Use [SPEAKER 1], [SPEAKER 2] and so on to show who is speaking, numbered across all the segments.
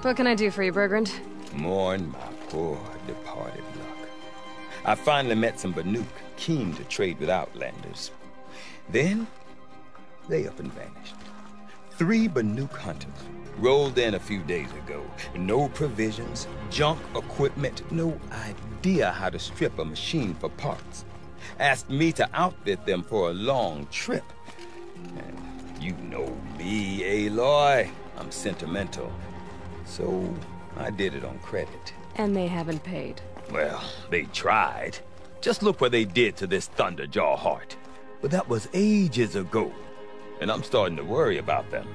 [SPEAKER 1] What can I do for you, Bergrand?
[SPEAKER 2] Mourn my poor departed luck. I finally met some Banuk, keen to trade with Outlanders. Then, they up and vanished. 3 Banuk hunters rolled in a few days ago. No provisions, junk equipment, no idea how to strip a machine for parts. Asked me to outfit them for a long trip. And you know me, Aloy. I'm sentimental. So I did it on credit.
[SPEAKER 1] And they haven't paid.
[SPEAKER 2] Well, they tried. Just look what they did to this Thunderjaw heart. But that was ages ago. And I'm starting to worry about them.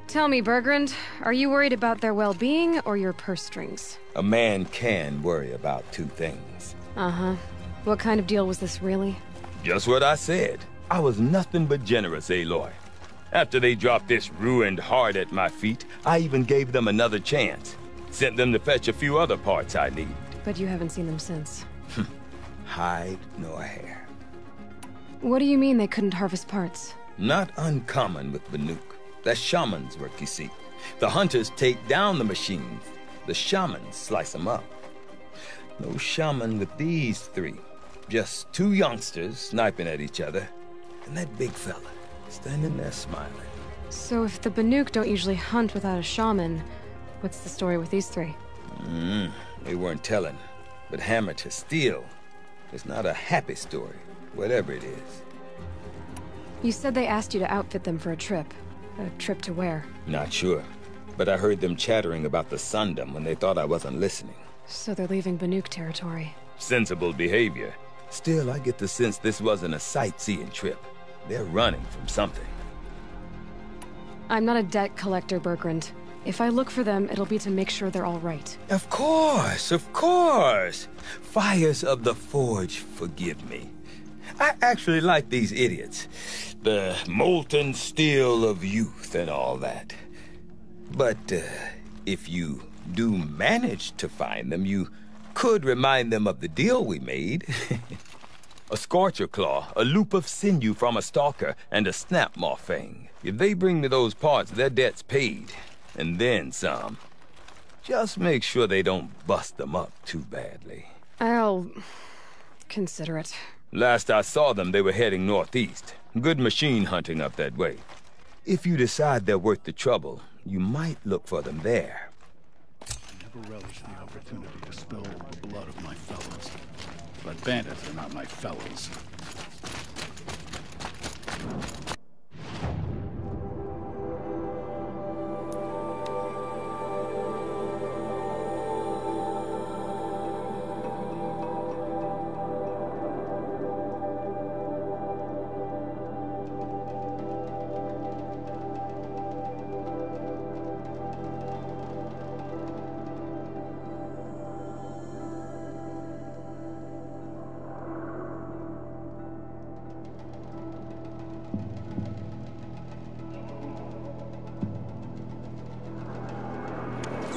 [SPEAKER 1] Tell me, Bergrand, are you worried about their well-being or your purse strings?
[SPEAKER 2] A man can worry about 2 things.
[SPEAKER 1] Uh-huh. What kind of deal was this, really?
[SPEAKER 2] Just what I said. I was nothing but generous, Aloy. After they dropped this ruined heart at my feet, I even gave them another chance. Sent them to fetch a few other parts I need.
[SPEAKER 1] But you haven't seen them since.
[SPEAKER 2] Hide nor hair.
[SPEAKER 1] What do you mean they couldn't harvest parts?
[SPEAKER 2] Not uncommon with Banuk. That's shaman's work, you see. The hunters take down the machines. The shamans slice them up. No shaman with these 3. Just 2 youngsters sniping at each other. And that big fella standing there smiling.
[SPEAKER 1] So if the Banuk don't usually hunt without a shaman, what's the story with these 3?
[SPEAKER 2] They weren't telling. But hammer to steel. It's not a happy story, whatever it is.
[SPEAKER 1] You said they asked you to outfit them for a trip. A trip to where?
[SPEAKER 2] Not sure. But I heard them chattering about the Sundom when they thought I wasn't listening.
[SPEAKER 1] So they're leaving Banuk territory.
[SPEAKER 2] Sensible behavior. Still, I get the sense this wasn't a sightseeing trip. They're running from something.
[SPEAKER 1] I'm not a debt collector, Bergrand. If I look for them, it'll be to make sure they're all right.
[SPEAKER 2] Of course, of course. Fires of the Forge, forgive me. I actually like these idiots. The molten steel of youth and all that. But if you do manage to find them, you could remind them of the deal we made. A Scorcher Claw, a loop of sinew from a stalker, and a Snapmaw Fang. If they bring me those parts, their debt's paid. And then some. Just make sure they don't bust them up too badly.
[SPEAKER 1] I'll consider it.
[SPEAKER 2] Last I saw them, they were heading northeast. Good machine hunting up that way. If you decide they're worth the trouble, you might look for them there.
[SPEAKER 3] I never relished the opportunity to spill the blood of my fellows. But bandits are not my fellows.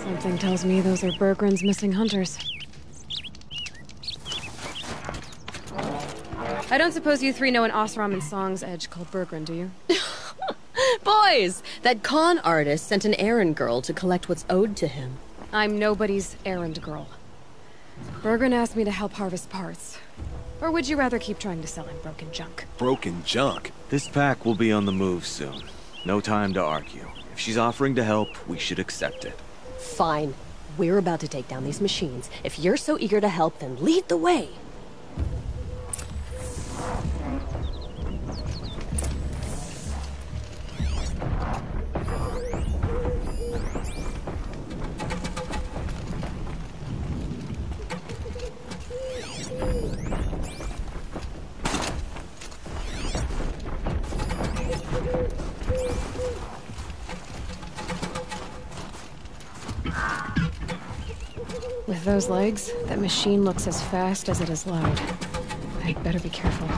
[SPEAKER 1] Something tells me those are Bergrand's missing hunters. I don't suppose you 3 know an Osram and Song's edge called Bergrand, do you?
[SPEAKER 4] Boys, that con artist sent an errand girl to collect what's owed to him.
[SPEAKER 1] I'm nobody's errand girl. Bergrand asked me to help harvest parts. Or would you rather keep trying to sell him broken junk?
[SPEAKER 5] Broken junk? This pack will be on the move soon. No time to argue. If she's offering to help, we should accept it.
[SPEAKER 4] Fine. We're about to take down these machines. If you're so eager to help, then lead the way.
[SPEAKER 1] With those legs, that machine looks as fast as it is loud. I'd better be careful.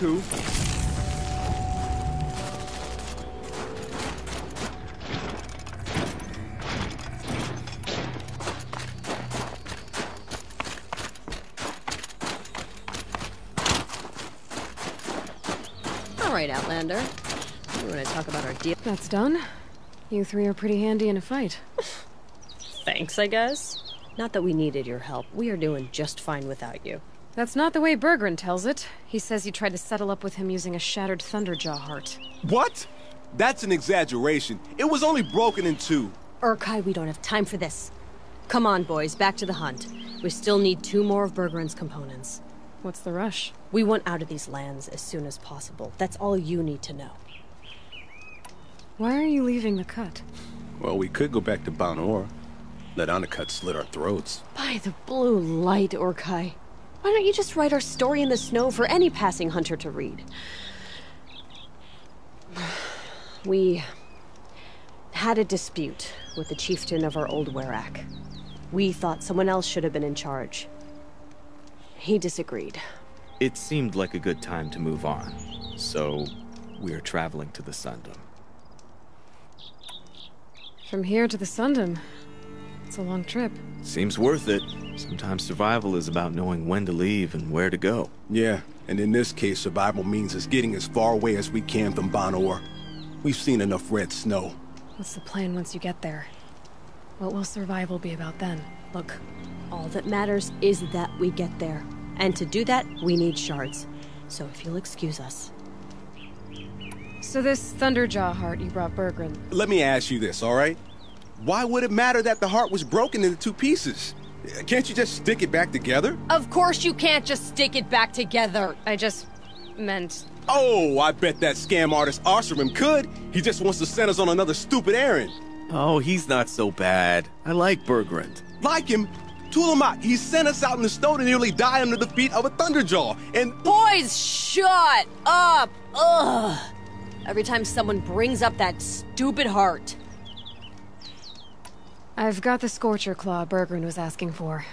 [SPEAKER 6] too.
[SPEAKER 4] All right, Outlander. You want to talk about our deal?
[SPEAKER 1] That's done. You three are pretty handy in a fight.
[SPEAKER 4] Thanks, I guess. Not that we needed your help. We are doing just fine without you.
[SPEAKER 1] That's not the way Berggren tells it. He says you tried to settle up with him using a shattered Thunderjaw heart.
[SPEAKER 6] What? That's an exaggeration. It was only broken in two.
[SPEAKER 4] Urkai, we don't have time for this. Come on, boys, back to the hunt. We still need 2 more of Berggren's components.
[SPEAKER 1] What's the rush?
[SPEAKER 4] We want out of these lands as soon as possible. That's all you need to know.
[SPEAKER 1] Why are you leaving the cut?
[SPEAKER 6] Well, we could go back to Banor. Let Undercut slit our throats.
[SPEAKER 4] By the blue light, Urkai. Why don't you just write our story in the snow for any passing hunter to read? We had a dispute with the chieftain of our old Werak. We thought someone else should have been in charge. He disagreed.
[SPEAKER 5] It seemed like a good time to move on, so we're traveling to the Sundom.
[SPEAKER 1] From here to the Sundom. It's a long trip.
[SPEAKER 5] Seems worth it. Sometimes survival is about knowing when to leave and where to go.
[SPEAKER 6] Yeah, and in this case, survival means us getting as far away as we can from Banor. We've seen enough red snow.
[SPEAKER 1] What's the plan once you get there? What will survival be about then?
[SPEAKER 4] Look, all that matters is that we get there. And to do that, we need shards. So if you'll excuse us.
[SPEAKER 1] So this Thunderjaw heart you brought Berggren.
[SPEAKER 6] Let me ask you this, all right? Why would it matter that the heart was broken into 2 pieces? Can't you just stick it back together?
[SPEAKER 4] Of course you can't just stick it back together.
[SPEAKER 1] I just meant...
[SPEAKER 6] Oh, I bet that scam artist Arsarim could. He just wants to send us on another stupid errand.
[SPEAKER 5] Oh, he's not so bad. I like Berggren.
[SPEAKER 6] Like him? Tulamak, he sent us out in the snow to nearly die under the feet of a Thunderjaw, and...
[SPEAKER 4] Boys, shut up! Ugh! Every time someone brings up that stupid heart.
[SPEAKER 1] I've got the Scorcher Claw Berggren was asking for.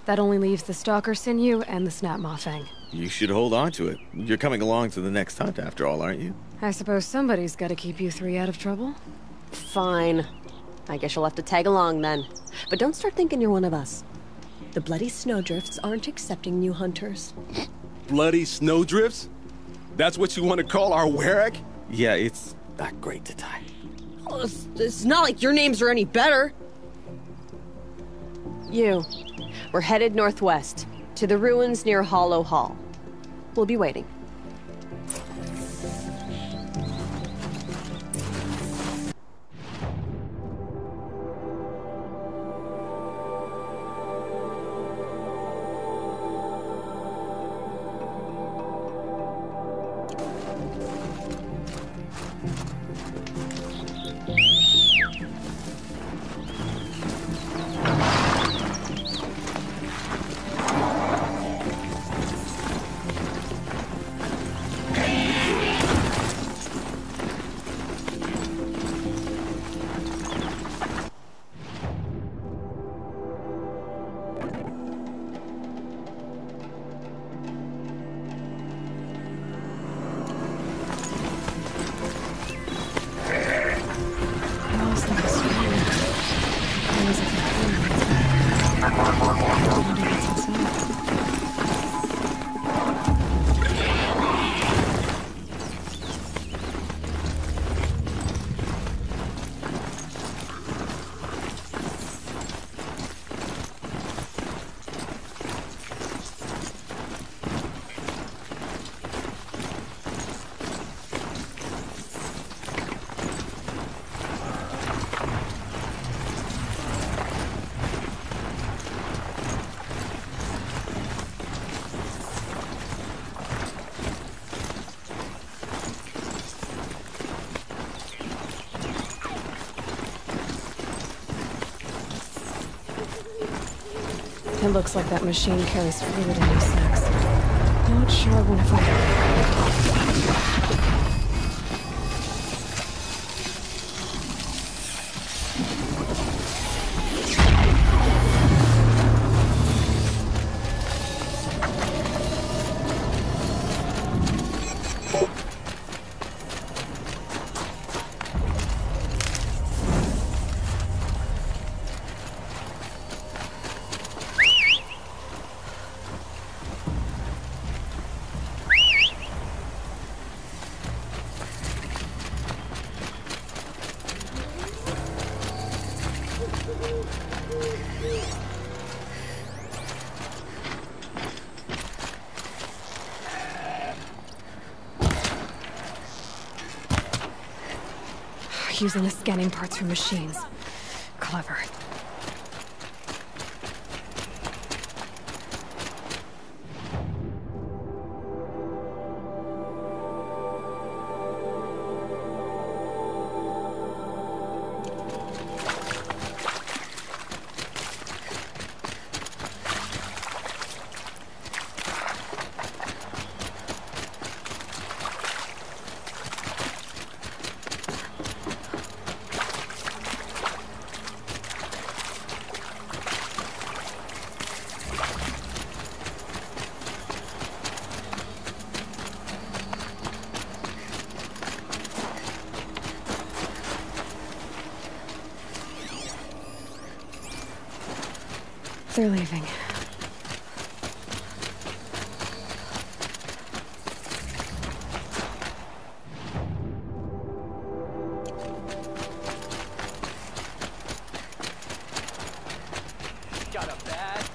[SPEAKER 1] That only leaves the Stalker Sinew and the Snapmaw Fang.
[SPEAKER 5] You should hold on to it. You're coming along to the next hunt after all, aren't you?
[SPEAKER 1] I suppose somebody's gotta keep you 3 out of trouble.
[SPEAKER 4] Fine. I guess you'll have to tag along then. But don't start thinking you're one of us. The Bloody Snowdrifts aren't accepting new hunters.
[SPEAKER 6] Bloody snowdrifts? That's what you want to call our Werak?
[SPEAKER 5] Yeah, it's not great to tie.
[SPEAKER 4] Oh, it's not like your names are any better. We're headed northwest, to the ruins near Hollow Hall. We'll be waiting.
[SPEAKER 1] It looks like that machine carries fluid in these sacks. Not sure I want to find out. Using the scanning parts from machines. Clever. They're leaving.
[SPEAKER 7] Got a bad.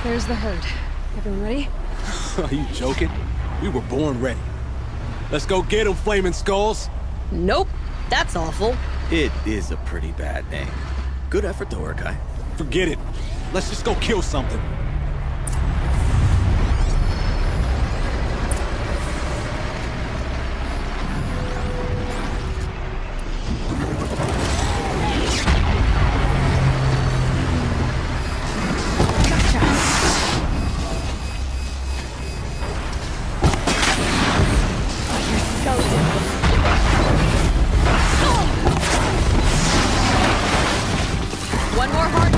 [SPEAKER 1] There's the herd. Everyone ready?
[SPEAKER 6] Are you joking? We were born ready. Let's go get them, flaming skulls.
[SPEAKER 4] Nope. That's awful.
[SPEAKER 5] It is a pretty bad name. Good effort, though, Urkai.
[SPEAKER 6] Forget it. Let's just go kill something.
[SPEAKER 4] One more heart.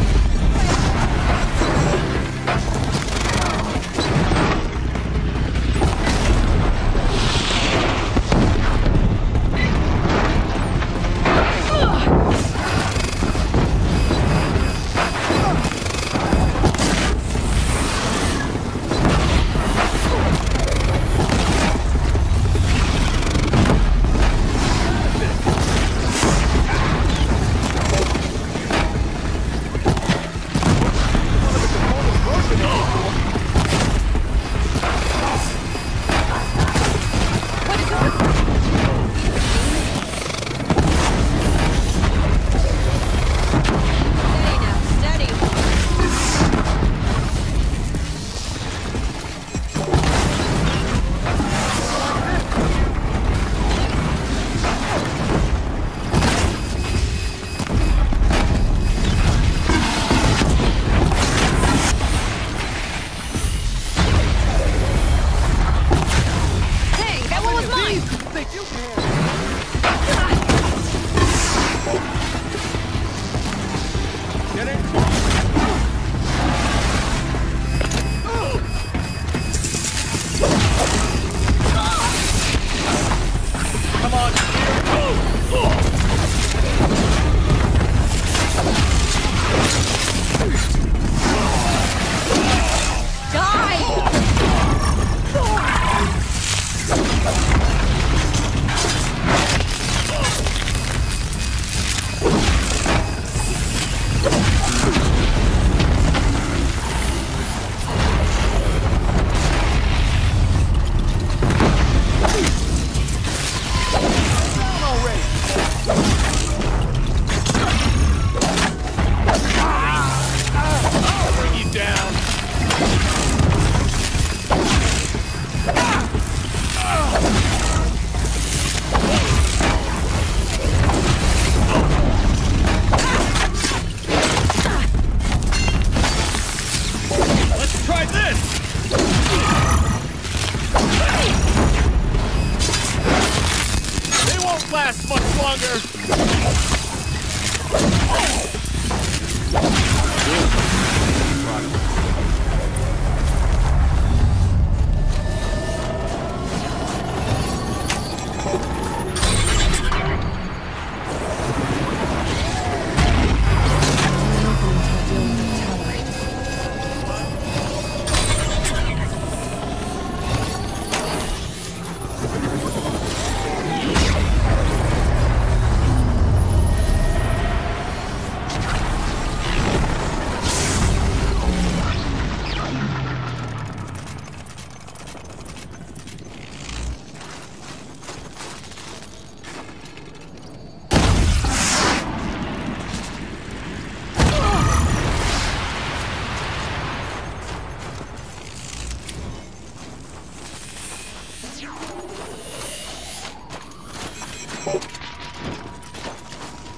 [SPEAKER 7] won't last much longer!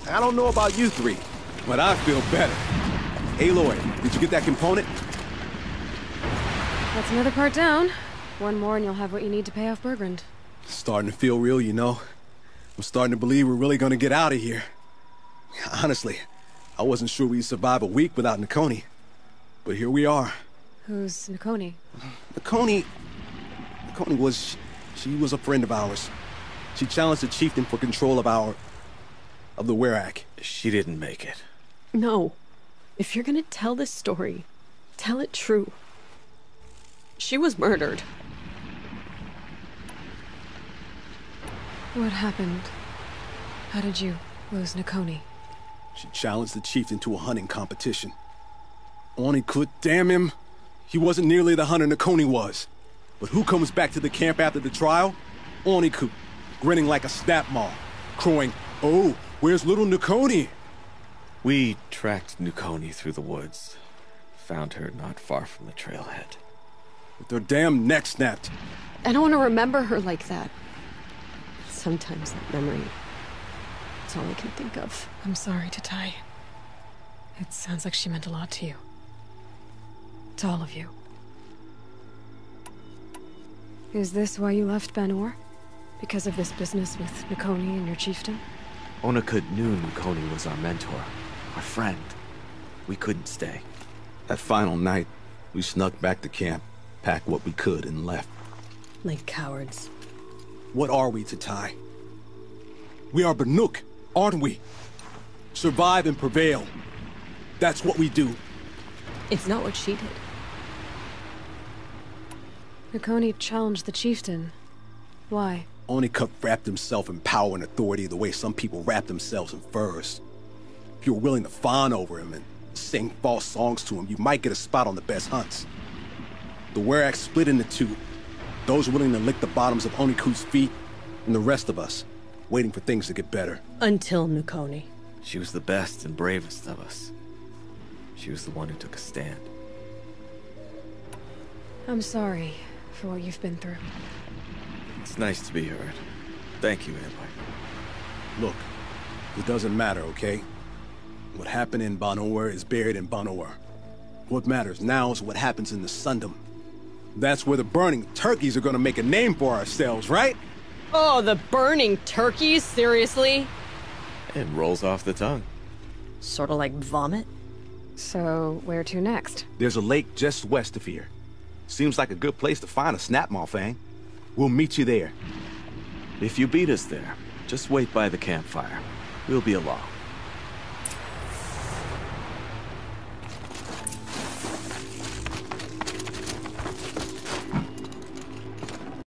[SPEAKER 6] I don't know about you three, but I feel better. Aloy, did you get that component?
[SPEAKER 1] That's another part down. One more and you'll have what you need to pay off Bergrand.
[SPEAKER 6] Starting to feel real, you know. I'm starting to believe we're really gonna get out of here. Honestly, I wasn't sure we'd survive a week without Nakoni. But here we are.
[SPEAKER 1] Who's Nakoni?
[SPEAKER 6] Nakoni was... she was a friend of ours. She challenged the chieftain for control of the Werak.
[SPEAKER 5] She didn't make it.
[SPEAKER 4] No. If you're gonna tell this story, tell it true. She was murdered.
[SPEAKER 1] What happened? How did you lose Nakoni?
[SPEAKER 6] She challenged the chieftain to a hunting competition. Onikut, damn him. He wasn't nearly the hunter Nakoni was. But who comes back to the camp after the trial? Onikut, grinning like a snap maw, crowing, "Oh, where's little Nakoni?"
[SPEAKER 5] We tracked Nakoni through the woods. Found her not far from the trailhead.
[SPEAKER 6] With her damn neck snapped.
[SPEAKER 4] I don't want to remember her like that. Sometimes that memory, it's all I can think of.
[SPEAKER 1] I'm sorry, Tatai. It sounds like she meant a lot to you. To all of you. Is this why you left Banor? Because of this business with Nakoni and your chieftain?
[SPEAKER 5] Onakut knew Nakoni was our mentor, our friend. We couldn't stay.
[SPEAKER 6] That final night, we snuck back to camp, packed what we could, and left.
[SPEAKER 4] Like cowards.
[SPEAKER 6] What are we, Tatai? We are Banuk, aren't we? Survive and prevail. That's what we do.
[SPEAKER 4] It's not what she did.
[SPEAKER 1] Nakoni challenged the chieftain. Why?
[SPEAKER 6] Onikut wrapped himself in power and authority the way some people wrap themselves in furs. If you're willing to fawn over him and sing false songs to him, you might get a spot on the best hunts. The Werak split into two. Those willing to lick the bottoms of Onikut's feet, and the rest of us, waiting for things to get better.
[SPEAKER 4] Until Nakoni.
[SPEAKER 5] She was the best and bravest of us. She was the one who took a stand.
[SPEAKER 1] I'm sorry for what you've been through.
[SPEAKER 5] It's nice to be heard. Thank you, Aloy.
[SPEAKER 6] Look, it doesn't matter, okay? What happened in Banor is buried in Banor. What matters now is what happens in the Sundom. That's where the burning turkeys are gonna make a name for ourselves, right?
[SPEAKER 4] Oh, the burning turkeys? Seriously?
[SPEAKER 5] It rolls off the tongue.
[SPEAKER 4] Sort of like vomit?
[SPEAKER 1] So, where to next?
[SPEAKER 6] There's a lake just west of here. Seems like a good place to find a snapmaw fang. We'll meet you there.
[SPEAKER 5] If you beat us there, just wait by the campfire. We'll be along.